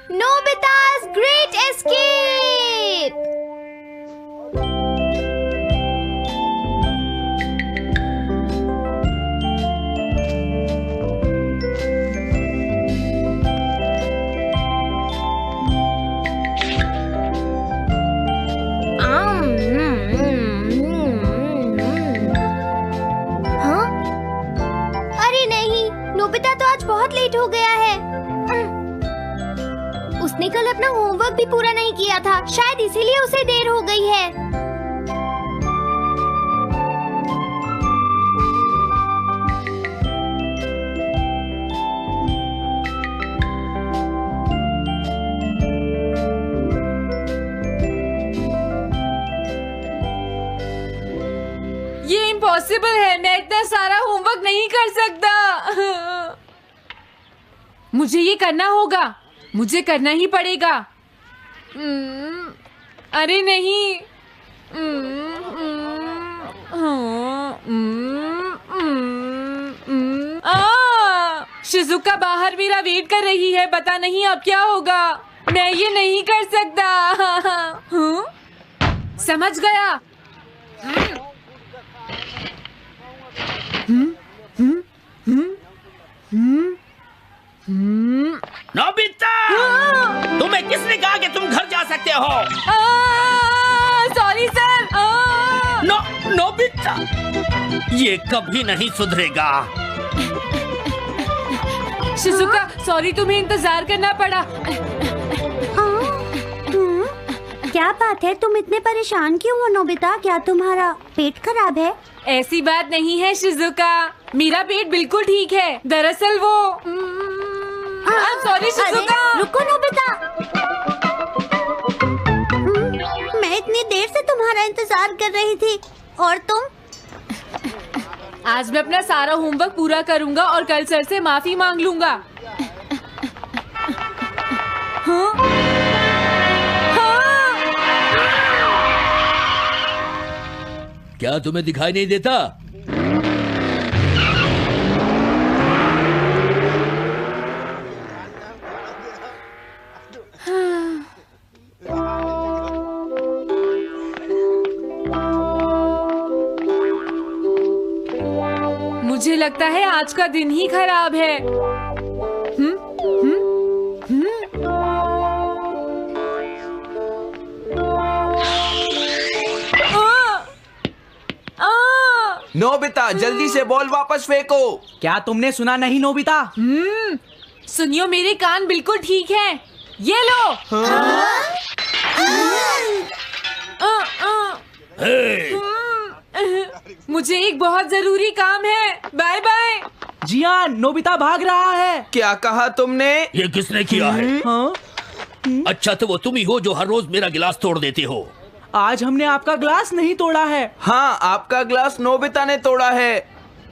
Nobita's Great Escape! हाँ? अरे नहीं, नोबिता तो आज बहुत लेट हो गया है। उसने कल अपना होमवर्क भी पूरा नहीं किया था, शायद इसीलिए उसे देर हो गई है। ये इम्पॉसिबल है, मैं इतना सारा होमवर्क नहीं कर सकता। मुझे ये करना होगा, मुझे करना ही पड़ेगा। अरे नहीं। शिजुका बाहर मेरा वेट कर रही है, पता नहीं अब क्या होगा। मैं ये नहीं कर सकता। समझ गया। नोबिता, तुम्हें किसने कहा कि तुम घर जा सकते हो? Sorry sir. नोबिता, ये कभी नहीं सुधरेगा। शिजुका सॉरी, तुम्हें इंतजार करना पड़ा। क्या बात है, तुम इतने परेशान क्यों हो नोबिता? क्या तुम्हारा पेट खराब है? ऐसी बात नहीं है शिजुका, मेरा पेट बिल्कुल ठीक है। दरअसल वो सॉरी शिजुका। रुको नोबिता, मैं इतनी देर से तुम्हारा इंतजार कर रही थी और तुम? आज मैं अपना सारा होमवर्क पूरा करूंगा और कल सर से माफी मांग लूंगा। हाँ? हाँ? क्या तुम्हें दिखाई नहीं देता? मुझे लगता है आज का दिन ही खराब है। नोबिता, जल्दी से बॉल वापस फेंको। क्या तुमने सुना नहीं नोबिता? सुनियो, मेरे कान बिल्कुल ठीक हैं। ये लो। मुझे एक बहुत जरूरी काम है। Bye bye. जियान, नोबिता भाग रहा है। क्या कहा तुमने? ये किसने किया है? हाँ? अच्छा तो वो तुम ही हो जो हर रोज मेरा गिलास तोड़ देते हो। आज हमने आपका ग्लास नहीं तोड़ा है। हाँ, आपका ग्लास नोबिता ने तोड़ा है।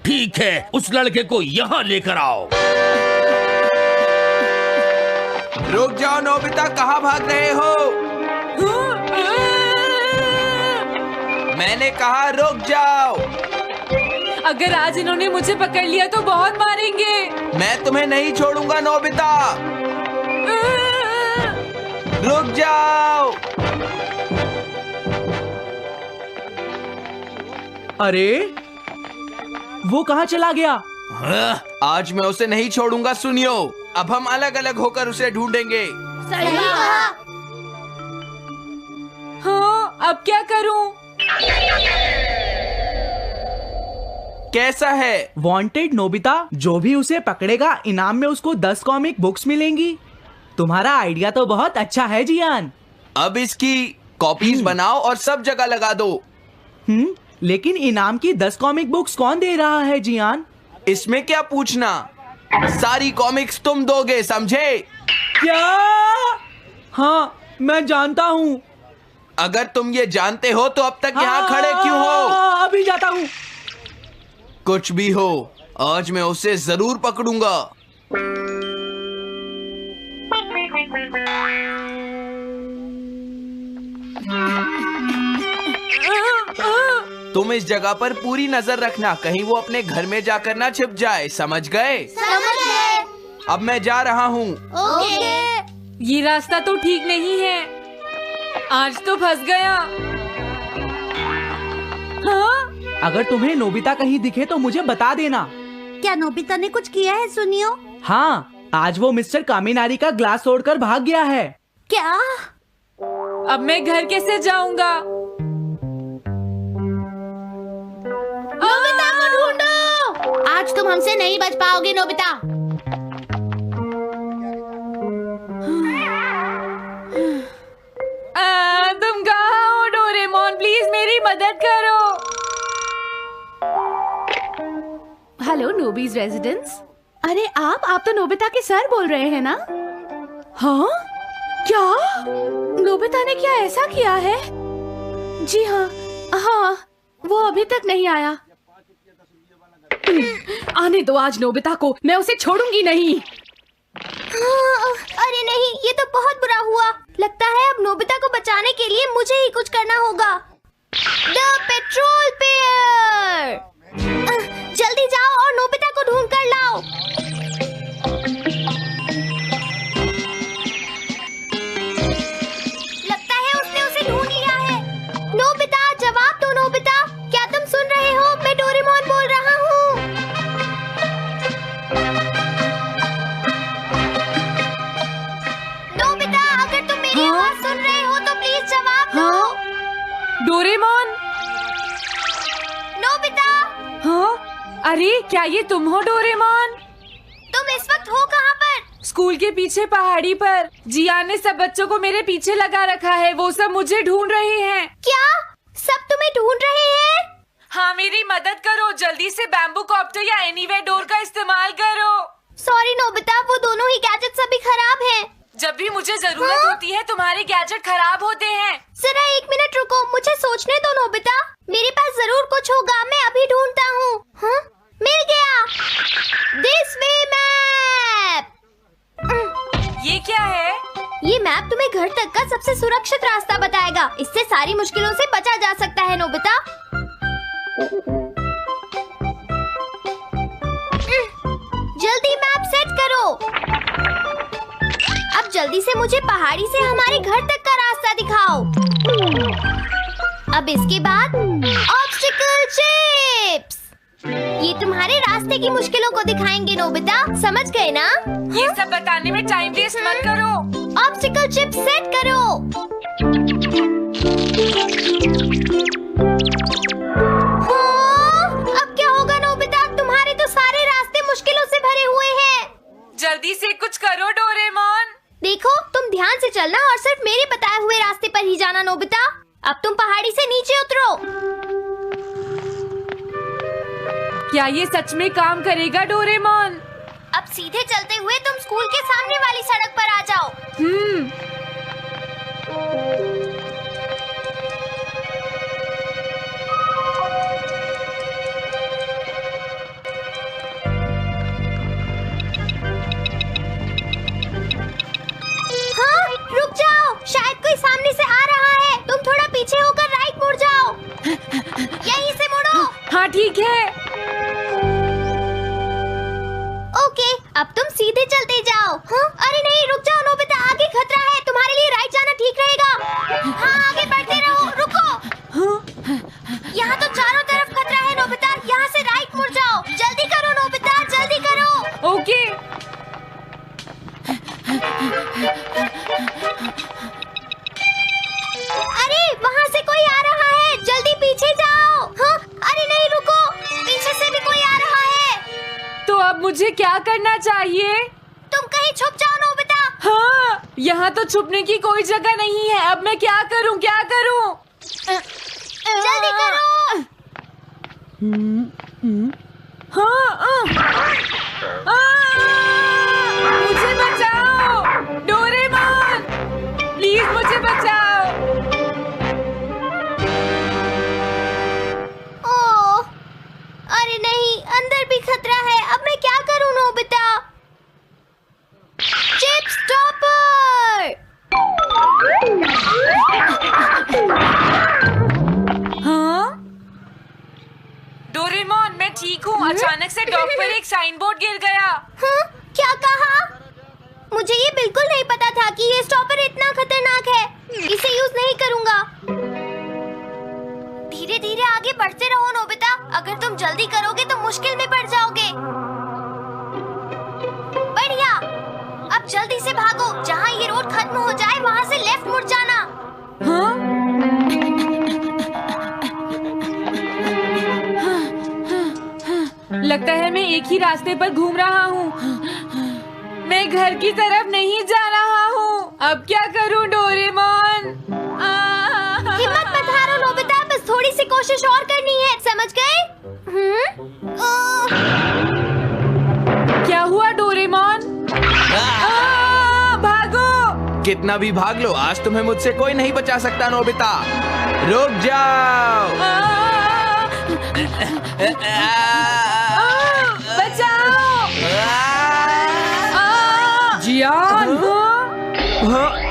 ठीक है, उस लड़के को यहाँ लेकर आओ। रुक जाओ नोबिता, कहाँ भाग रहे हो? मैंने कहा रुक जाओ। अगर आज इन्होंने मुझे पकड़ लिया तो बहुत मारेंगे। मैं तुम्हें नहीं छोड़ूंगा नोबिता, रुक जाओ। अरे वो कहाँ चला गया? आज मैं उसे नहीं छोड़ूंगा। सुनियो, अब हम अलग अलग होकर उसे ढूंढेंगे। सही कहा। हाँ, अब क्या करूं? कैसा है? वांटेड नोबिता, जो भी उसे पकड़ेगा इनाम में उसको 10 कॉमिक बुक्स मिलेंगी। तुम्हारा आइडिया तो बहुत अच्छा है जियान। अब इसकी कॉपीज बनाओ और सब जगह लगा दो। लेकिन इनाम की 10 कॉमिक बुक्स कौन दे रहा है जियान? इसमें क्या पूछना, सारी कॉमिक्स तुम दोगे, समझे? क्या? हाँ, मैं जानता हूँ। अगर तुम ये जानते हो तो अब तक यहाँ खड़े क्यों हो? अभी जाता हूँ। कुछ भी हो, आज मैं उसे जरूर पकड़ूंगा। तुम इस जगह पर पूरी नजर रखना, कहीं वो अपने घर में जाकर ना छिप जाए, समझ गए? समझ गए। अब मैं जा रहा हूँ। ओके। ये रास्ता तो ठीक नहीं है। आज तो फंस गया। हाँ? अगर तुम्हें नोबिता कहीं दिखे तो मुझे बता देना। क्या नोबिता ने कुछ किया है सुनियो? हाँ, आज वो मिस्टर कामिनारी का ग्लास तोड़कर भाग गया है। क्या? अब मैं घर कैसे जाऊंगा? नोबिता को ढूंढो। आज तुम हमसे नहीं बच पाओगे नोबिता। तुम कहाँ हो डोरेमोन? प्लीज मेरी मदद करो। Hello Nobby's residence. अरे आप तो नोबिता के सर बोल रहे हैं ना? हाँ? क्या? नोबिता ने क्या ऐसा किया है? जी हाँ, हाँ, वो अभी तक नहीं आया। आने दो आज नोबिता को, मैं उसे छोड़ूंगी नहीं। अरे नहीं, ये तो बहुत बुरा हुआ। लगता है अब नोबिता को बचाने के लिए मुझे ही कुछ करना होगा। द पेट्रोल पेयर, जल्दी जाओ और नोबिता को ढूंढ कर लाओ। लगता है उसने उसे ढूंढ लिया है। नोबिता, जवाब दो नोबिता। क्या तुम सुन रहे हो? मैं डोरेमोन बोल रहा हूँ। नोबिता, अगर तुम मेरी आवाज सुन रहे हो तो प्लीज जवाब दो। डोरेमोन? नोबिता, हाँ? अरे क्या ये तुम हो डोरेमोन? तुम इस वक्त हो कहाँ पर? स्कूल के पीछे पहाड़ी पर। जिया ने सब बच्चों को मेरे पीछे लगा रखा है। वो सब मुझे ढूंढ रहे हैं। क्या? सब तुम्हें ढूंढ रहे हैं? हाँ, मेरी मदद करो। जल्दी से बैम्बू कॉप्टर या एनीवेयर डोर का इस्तेमाल करो। सॉरी नोबिता, वो दोनों ही गैजेट्स अभी खराब हैं। जब भी मुझे जरूरत होती है तुम्हारे गैजेट खराब होते हैं। जरा एक मिनट रुको, मुझे सोचने दो नोबिता। मेरे पास जरूर कुछ होगा, मैं अभी ढूंढता हूँ। हाँ? मिल गया। This way map. ये क्या है? ये मैप तुम्हें घर तक का सबसे सुरक्षित रास्ता बताएगा। इससे सारी मुश्किलों से बचा जा सकता है नोबिता। जल्दी मैप सेट करो। अब जल्दी से मुझे पहाड़ी से हमारे घर तक का रास्ता दिखाओ। अब इसके बाद ऑब्स्टिकल चिप्स। ये तुम्हारे रास्ते की मुश्किलों को दिखाएंगे नोबिता, समझ गए ना? ये सब बताने में टाइम वेस्ट मत करो। ऑब्स्टिकल चिप्स सेट करो। हाँ, अब क्या होगा नोबिता? तुम्हारे तो सारे रास्ते मुश्किलों से भरे हुए हैं। जल्दी से कुछ करो डोरेमोन। देखो, तुम ध्यान से चलना और सिर्फ मेरे बताए हुए रास्ते पर ही जाना नोबिता। अब तुम पहाड़ी से नीचे उतरो। क्या ये सच में काम करेगा डोरेमोन? अब सीधे चलते हुए तुम स्कूल के सामने वाली सड़क पर आ जाओ। हाँ, रुक जाओ, शायद कोई सामने से आ रहा है। तुम थोड़ा पीछे होकर राइट मुड़ जाओ। यहीं से मुड़ो। हाँ ठीक है। ओके, अब तुम सीधे चलते जाओ। हाँ? अरे नहीं, रुक जाओ नोबिता, आगे खतरा है। तुम्हारे लिए राइट जाना ठीक रहेगा। हाँ, आगे बढ़ते रहो। रुको, यहाँ तो चारों तरफ खतरा है नोबिता। यहाँ से राइट मुड़ जाओ। जल्दी करो नोबिता, जल्दी करो। ओके। अरे वहाँ से कोई आ रहा है, जल्दी पीछे जाओ। हाँ? अरे नहीं, रुको, पीछे से भी कोई आ रहा है। तो अब मुझे क्या करना चाहिए? तुम कहीं छुप जाओ नोबिता। हाँ, यहाँ तो छुपने की कोई जगह नहीं है। अब मैं क्या करूँ, क्या करूँ? जल्दी करो। हाँ, मुझे बचाओ डोरेमोन, प्लीज मुझे बचाओ। ओह, अरे नहीं, अंदर भी खतरा है। अब मैं क्या करूं नोबिता? Chip stopper. हाँ? डोरेमोन, मैं ठीक हूँ। अचानक से डॉक पर एक साइन बोर्ड गिर गया। हाँ? क्या कहा? मुझे ये बिल्कुल नहीं पता था कि ये स्टॉपर इतना खतरनाक है, इसे यूज नहीं करूँगा। धीरे धीरे आगे बढ़ते रहो नोबिता, अगर तुम जल्दी करोगे तो मुश्किल में पड़ जाओगे। बढ़िया, अब जल्दी से भागो, जहाँ ये रोड खत्म हो जाए वहाँ से लेफ्ट मुड़ जाना। हाँ? लगता है मैं एक ही रास्ते पर घूम रहा हूँ। मैं घर की तरफ नहीं जा रहा हूँ। अब क्या करूँ डोरेमोन? हिम्मत मत हारो नोबिता, बस थोड़ी सी कोशिश और करनी है, समझ गए? क्या हुआ डोरेमोन? भागो! कितना भी भाग लो, आज तुम्हें मुझसे कोई नहीं बचा सकता नोबिता। रुक जाओ। बचाओ! जियान!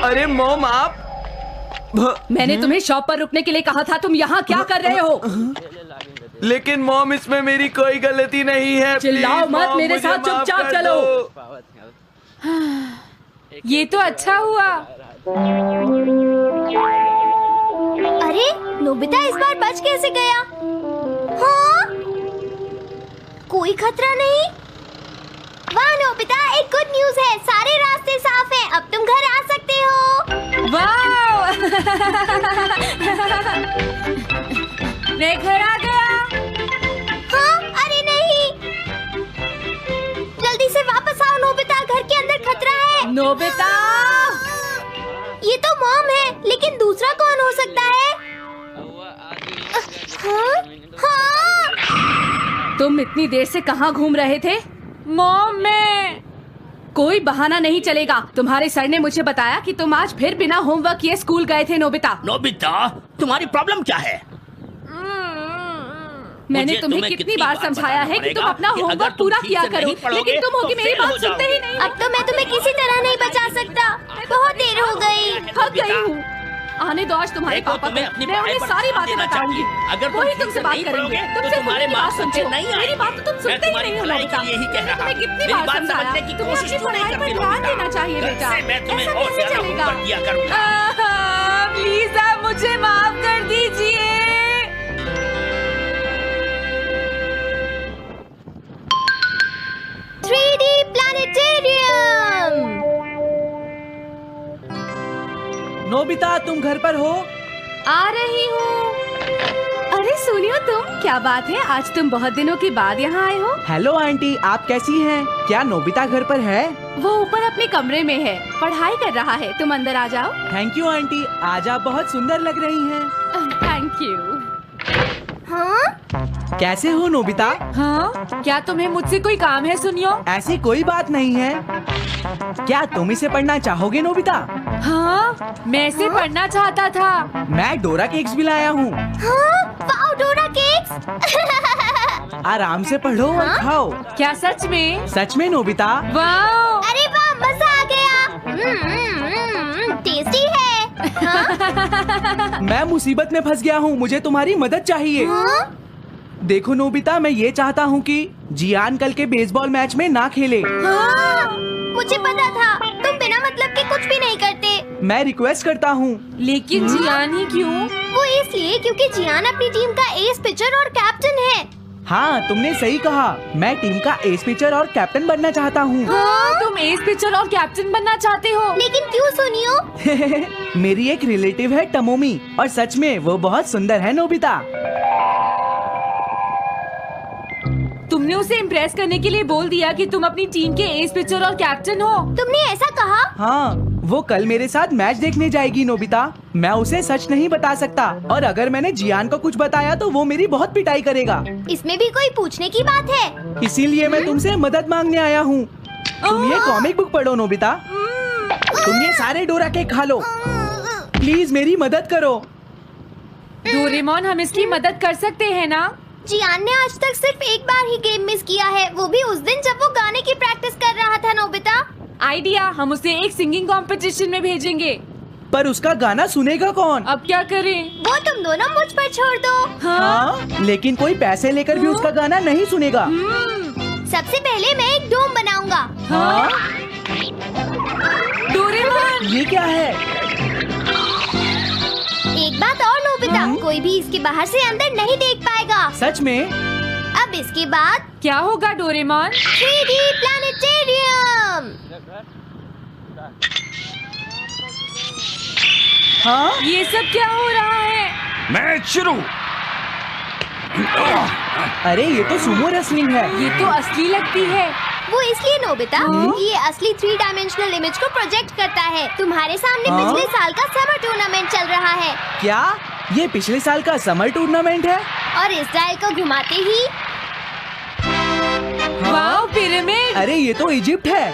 अरे मॉम, आप मैंने तुम्हें शॉप पर रुकने के लिए कहा था, तुम यहाँ क्या कर रहे हो? लेकिन मॉम, इसमें मेरी कोई गलती नहीं है। चिल्लाओ प्लीज, मत, मॉम, मेरे मुझे साथ माफ चुपचाप कर चलो। दो। ये तो अच्छा हुआ। अरे नोबिता इस बार बच कैसे गया? हाँ? कोई खतरा नहीं? वाह नोबिता, एक गुड न्यूज है, सारे रास्ते साफ हैं, अब तुम घर आ सकते हो। वाओ! मैं घर आ गया। हाँ? अरे नहीं, जल्दी से वापस आओ नोबिता, घर के अंदर खतरा है। नोबिता! ये तो मॉम है, लेकिन दूसरा कौन हो सकता है? हाँ? हाँ? तुम इतनी देर से कहाँ घूम रहे थे? मॉम, मैं कोई बहाना नहीं चलेगा। तुम्हारे सर ने मुझे बताया कि तुम आज फिर बिना होमवर्क किए स्कूल गए थे नोबिता। नोबिता, तुम्हारी प्रॉब्लम क्या है? मैंने तुम्हें कितनी बार समझाया है कि तुम अपना होमवर्क पूरा किया करो, लेकिन तुम होगी मेरी बात सुनते ही नहीं। अब तो मैं तुम्हें किसी तरह नहीं बचा सकता, बहुत देर हो गई। थक गई हूँ। आने दो आज तुम्हारे पापा को, मैं उन्हें सारी बातें बताऊंगी। अगर वही तुमसे बात करेंगे, तुमसे तुम्हारे बात मार्क्स सुनते अच्छे हो, नहीं मेरी आएंगे। बात तो तुम सुनते ही नहीं हो नोबिता। यही कह रहा तुम्हें कितनी मेरी बार बात समझाया, समझने की तुम्हें कोशिश अपनी क्यों नहीं पढ़ाई पर करती ध्यान नोबिता? देना चाहिए घर बेटा। से मैं तुम्हें ऐसा और कैसे ज्यादा चलेगा? होमवर्क किया करूंगा। प्लीज आप मुझे माफ कर दीजिए। 3D planetarium. नोबिता, तुम घर पर हो? आ रही हूँ। अरे सुनियो तुम, क्या बात है, आज तुम बहुत दिनों के बाद यहाँ आए हो? हेलो आंटी, आप कैसी हैं? क्या नोबिता घर पर है? वो ऊपर अपने कमरे में है, पढ़ाई कर रहा है। तुम अंदर आ जाओ। थैंक यू आंटी, आज आप बहुत सुंदर लग रही हैं। Thank you. हाँ? कैसे हो नोबिता? हाँ? क्या तुम्हें मुझसे कोई काम है सुनियो? ऐसी कोई बात नहीं है। क्या तुम इसे पढ़ना चाहोगे नोबिता? हाँ? मैं इसे पढ़ना चाहता था। मैं डोरा केक्स भी लाया हूँ। हाँ? वाओ, डोरा केक्स। आराम से पढ़ो और खाओ। क्या सच में? सच में नोबिता? वाओ! अरे वाह, मजा आ गया। टेस्टी है। हाँ? मैं मुसीबत में फंस गया हूँ, मुझे तुम्हारी मदद चाहिए। हाँ? देखो नोबिता, मैं ये चाहता हूँ कि जियान कल के बेसबॉल मैच में ना खेले। हाँ? मुझे पता था, तुम बिना मतलब के कुछ भी नहीं करते। मैं रिक्वेस्ट करता हूँ। लेकिन जियान ही क्यों? वो इसलिए क्योंकि जियान अपनी टीम का एस पिचर और कैप्टन है। हाँ, तुमने सही कहा। मैं टीम का एस पिचर और कैप्टन बनना चाहता हूँ। हाँ? तुम एस पिचर और कैप्टन बनना चाहते हो? लेकिन क्यों सुनियो? मेरी एक रिलेटिव है टमोमी, और सच में वो बहुत सुंदर है नोबिता। तुमने उसे इम्प्रेस करने के लिए बोल दिया कि तुम अपनी टीम के एस पिचर और कैप्टन हो। तुमने ऐसा कहा? हाँ, वो कल मेरे साथ मैच देखने जाएगी नोबिता। मैं उसे सच नहीं बता सकता, और अगर मैंने जियान को कुछ बताया तो वो मेरी बहुत पिटाई करेगा। इसमें भी कोई पूछने की बात है? इसीलिए मैं तुमसे मदद मांगने आया हूँ। तुम ये कॉमिक बुक पढ़ो नोबिता। तुम ये सारे डोरा केक खा लो। प्लीज मेरी मदद करो। डोरेमोन, हम इसकी मदद कर सकते हैं ना? जियान ने आज तक सिर्फ एक बार ही गेम मिस किया है, वो भी उस दिन जब वो गाने की प्रैक्टिस कर रहा था नोबिता। आइडिया, हम उसे एक सिंगिंग कंपटीशन में भेजेंगे। पर उसका गाना सुनेगा कौन? अब क्या करें? वो तुम दोनों मुझ पर छोड़ दो। हाँ, लेकिन कोई पैसे लेकर भी उसका गाना नहीं सुनेगा। सबसे पहले मैं एक डोम बनाऊंगा। हाँ? डोरेमोन! ये क्या है? एक बात और नोबिता, कोई भी इसके बाहर से अंदर नहीं देख पाएगा। सच में? अब इसके बाद क्या होगा डोरेमोन? 3D planetarium. हाँ? ये सब क्या हो रहा है? मैच शुरू। अरे ये तो सुमो रेसलिंग है। ये तो असली लगती है। वो इसलिए नोबिता, ये असली 3 डायमेंशनल इमेज को प्रोजेक्ट करता है। तुम्हारे सामने हाँ? पिछले साल का समर टूर्नामेंट चल रहा है क्या ये पिछले साल का समर टूर्नामेंट है? और इस डायल को घुमाते ही वाओ, पिरामिड। अरे ये तो इजिप्ट है।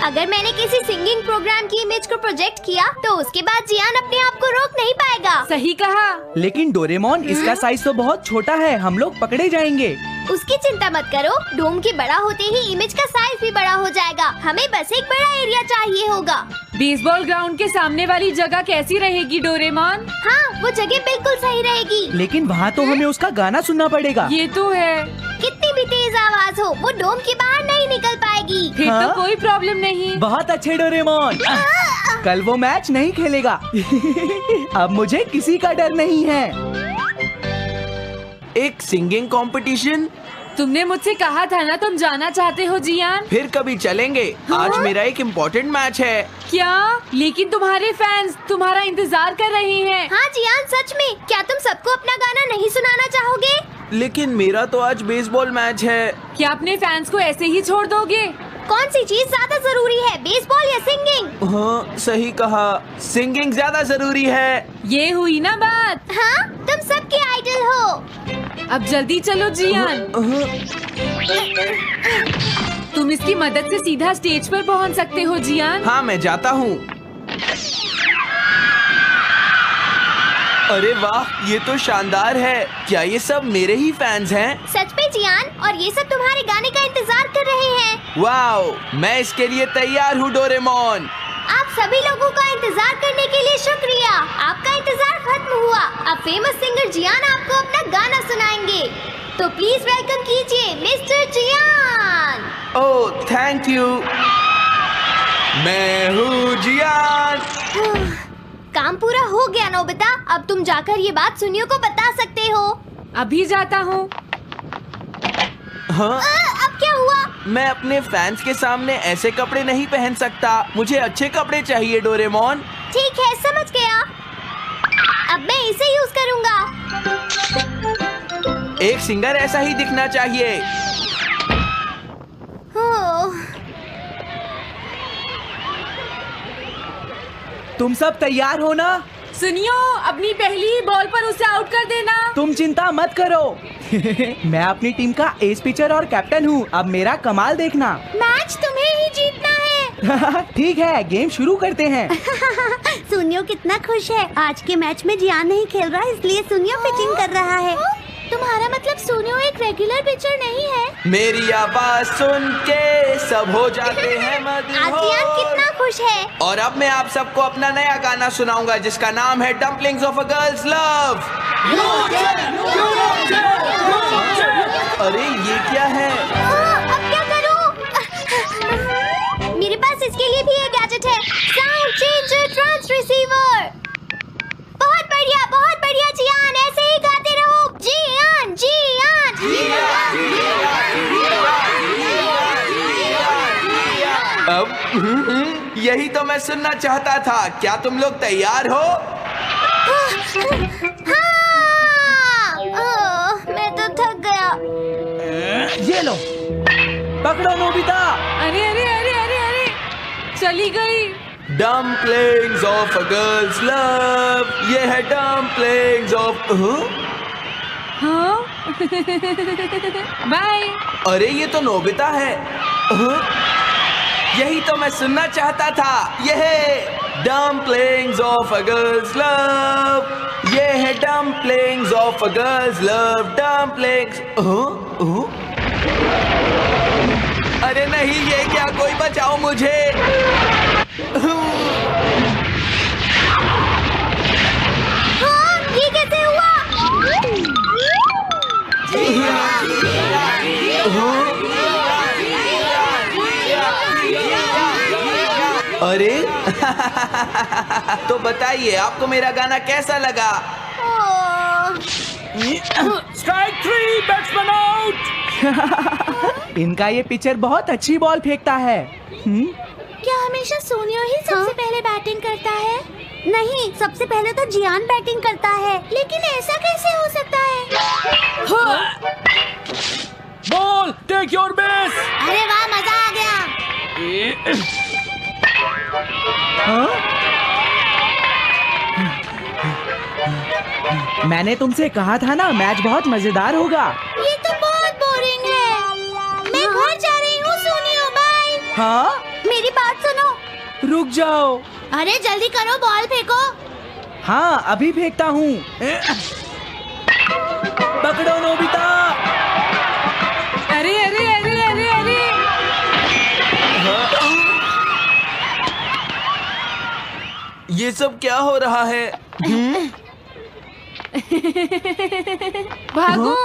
अगर मैंने किसी सिंगिंग प्रोग्राम की इमेज को प्रोजेक्ट किया तो उसके बाद जियान अपने आप को रोक नहीं पाएगा। सही कहा। लेकिन डोरेमोन, इसका साइज तो बहुत छोटा है, हम लोग पकड़े जाएंगे। उसकी चिंता मत करो, डोम के बड़ा होते ही इमेज का साइज भी बड़ा हो जाएगा। हमें बस एक बड़ा एरिया चाहिए होगा। बेसबॉल ग्राउंड के सामने वाली जगह कैसी रहेगी डोरेमोन? हाँ, वो जगह बिल्कुल सही रहेगी। लेकिन वहाँ तो हमें उसका गाना सुनना पड़ेगा। ये तो है। कितनी भी तेज आवाज हो, वो डोम के बाहर नहीं निकल पाएगी। फिर हाँ? तो कोई प्रॉब्लम नहीं। बहुत अच्छे डोरेमोन। कल वो मैच नहीं खेलेगा। अब मुझे किसी का डर नहीं है। एक सिंगिंग कंपटीशन? तुमने मुझसे कहा था ना तुम जाना चाहते हो जियान। फिर कभी चलेंगे। आज मेरा एक इम्पोर्टेंट मैच है। क्या? लेकिन तुम्हारे फैंस तुम्हारा इंतजार कर रहे हैं। हाँ जियान, सच में। क्या तुम सबको अपना गाना नहीं सुनाना चाहोगे? लेकिन मेरा तो आज बेसबॉल मैच है। क्या अपने फैंस को ऐसे ही छोड़ दोगे? कौन सी चीज ज्यादा जरूरी है, बेसबॉल या सिंगिंग? हाँ, सही कहा। सिंगिंग ज्यादा जरूरी है। ये हुई ना बात। हाँ, तुम सबके आइडल हो। अब जल्दी चलो जियान। तुम इसकी मदद से सीधा स्टेज पर पहुंच सकते हो जियान। हाँ, मैं जाता हूँ। अरे वाह, ये तो शानदार है। क्या ये सब मेरे ही फैंस हैं? सच में जियान, और ये सब तुम्हारे गाने का इंतजार कर रहे हैं। वाओ, मैं इसके लिए तैयार हूँ डोरेमोन। आप सभी लोगों का इंतजार करने के लिए शुक्रिया। आपका इंतजार खत्म हुआ। अब फेमस सिंगर जियान आपको अपना गाना सुनाएंगे। तो प्लीज वेलकम कीजिए mister Jian. Oh, thank you. मैं हूँ जियान। काम पूरा हो गया नोबिता। अब तुम जाकर ये बात सुनियो को बता सकते हो। अभी जाता हूँ। हाँ? अब क्या हुआ? मैं अपने फैंस के सामने ऐसे कपड़े नहीं पहन सकता। मुझे अच्छे कपड़े चाहिए डोरेमोन। ठीक है, समझ गया। अब मैं इसे यूज करूँगा। एक सिंगर ऐसा ही दिखना चाहिए। तुम सब तैयार हो ना? सुनियो, अपनी पहली ही बॉल पर उसे आउट कर देना। तुम चिंता मत करो। मैं अपनी टीम का एस पिचर और कैप्टन हूँ। अब मेरा कमाल देखना। मैच तुम्हें ही जीतना है। ठीक है, गेम शुरू करते हैं। सुनियो कितना खुश है। आज के मैच में जियान नहीं खेल रहा, इसलिए सुनियो पिचिंग कर रहा है। तुम्हारा मतलब सुनियो एक रेगुलर पिचर नहीं है? मेरी आवाज सुन के सब हो जाते हैं आज जियान मदहोश। कितना खुश है। और अब मैं आप सबको अपना नया गाना सुनाऊंगा जिसका नाम है dumplings of a girls love. अरे ये क्या है? अब क्या करूं? मेरे पास इसके लिए भी एक गैजेट है, साउंड चेंजर ट्रांस रिसीवर। बहुत बढ़िया जियान, ऐसे ही गाते रहो। जियान जियान अब यही तो मैं सुनना चाहता था। क्या तुम लोग तैयार हो? हाँ, मैं तो थक गया। ये लो, पकड़ो नोबिता। अरे अरे अरे अरे अरे, चली गई। Dumplings of a girls love. ये है डम्पलिंग्स ऑफ। हाँ? बाय। अरे ये तो नोबिता है। यही तो मैं सुनना चाहता था। यह है dumplings of a girls love. ये है dumplings of a girls love. Dumplings. अरे नहीं, ये क्या? कोई बचाओ मुझे। हाँ, ये कैसे हुआ? अरे तो बताइए आपको मेरा गाना कैसा लगा? Strike 3, batsman out. इनका ये पिचर बहुत अच्छी बॉल फेंकता है। क्या हमेशा सोनियो ही सबसे पहले बैटिंग करता है? नहीं, सबसे पहले तो जियान बैटिंग करता है। लेकिन ऐसा कैसे हो सकता है? Ball, take your base. अरे वाह, मजा आ गया। मैंने तुमसे कहा था ना, मैच बहुत मजेदार होगा। ये तो बहुत बोरिंग है। मैं घर जा रही हूँ सोनियो, बाय। हाँ, मेरी बात सुनो। रुक जाओ। अरे जल्दी करो, बॉल फेंको। हाँ, अभी फेंकता हूँ। पकड़ो नोबिता। अरे अरे अरे अरे अरे ये सब क्या हो रहा है? भागो।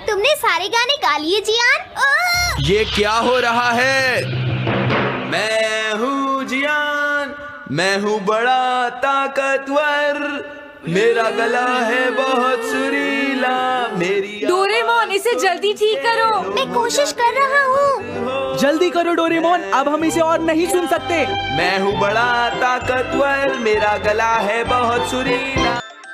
तुमने सारे गाने गा लिए जियान? ये क्या हो रहा है? मैं हूँ जियान, मैं हूँ बड़ा ताकतवर, मेरा गला है बहुत सुरीला, मेरी डोरेमोन, इसे जल्दी ठीक करो। मैं कोशिश कर रहा हूँ। जल्दी करो डोरेमोन, अब हम इसे और नहीं सुन सकते। मैं हूँ बड़ा ताकतवर, मेरा गला है बहुत सुरीला।